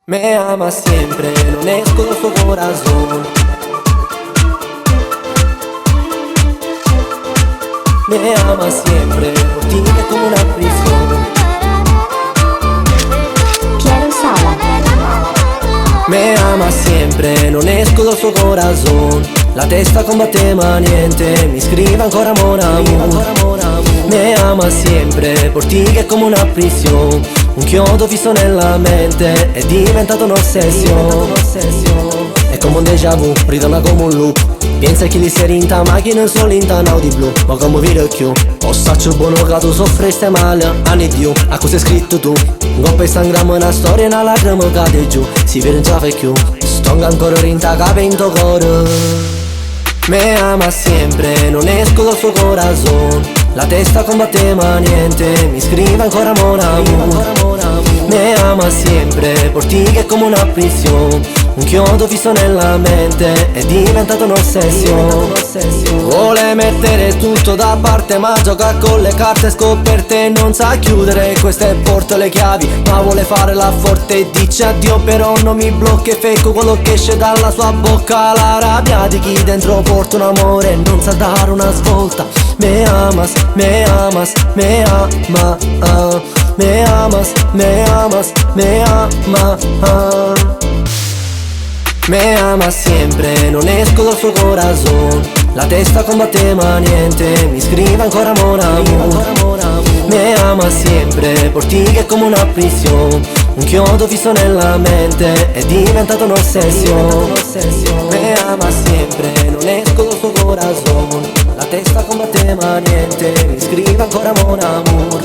Me ama siempre, non esco del suo corazón. Me ama siempre, por ti es como una prisión. Piero Sala. Me ama siempre, non esco dal suo corazon. La testa combatte ma niente, mi scrive ancora mon amour. Me ama sempre, por ti che è come una prisione. Un chiodo fisso nella mente, è diventato un'ossessione. È come un déjà vu, ritorna come un loop. Pensa che li sia rinta macchina solo in tanau di blu. Ma come video più, o saccio buono che tu soffreste male. Anni di a cosa hai scritto tu? Un coppa Instagram, una storia, una lacrima cade giù. Si vede già fai più, stonga ancora rinta capo in tuo cuore. Me ama sempre, non esco dal suo corazon. La testa combatte ma niente, mi scrive ancora mon amour. Me ama sempre, por ti che è come una prisione. Un chiodo fisso nella mente, è diventato un'ossessione. Vuole mettere tutto da parte ma gioca con le carte scoperte e non sa chiudere queste porte le chiavi. Ma vuole fare la forte e dice addio, però non mi blocca e fecco quello che esce dalla sua bocca. La rabbia di chi dentro porta un amore e non sa dare una svolta. Me amas, me amas, me ama, me amas, me amas, me ama. Me ama sempre, non esco dal suo corazon. La testa combatte ma niente, mi scrive ancora mon amour. Me ama sempre, por ti che è come una prisione. Un chiodo fisso nella mente, è diventato un'ossessione. Me ama sempre, non esco dal suo corazon. La testa combatte ma niente, mi scrive ancora mon amour.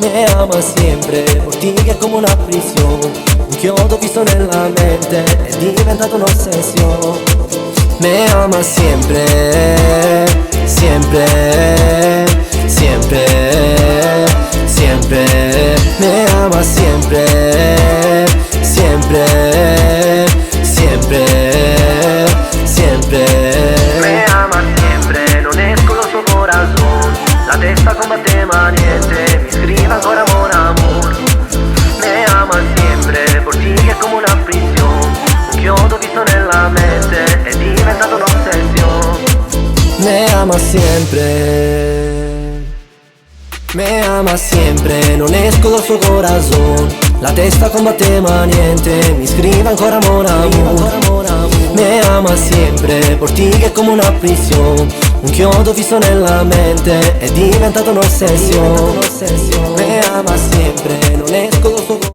Me ama sempre, por ti che è come una prisione. Un chiodo fisso nella mente, è diventato un'ossessione. Me ama sempre, sempre, sempre, sempre. Me ama sempre, sempre, sempre, sempre. Me ama sempre, non esco dal suo corazon. La testa combatte ma niente, mi scrive ancora mon amour. Me ama sempre, por ti che è come una prisione. Un chiodo fisso nella mente, è diventato un'ossessione. Me ama sempre, me ama sempre, non esco dal suo corazon. La testa combatte ma niente, mi scrive ancora mon amour. Me ama sempre, por ti che è come una prisione. Un chiodo fisso nella mente, è diventato un'ossessione. Me ama sempre, non esco dal suo corazon.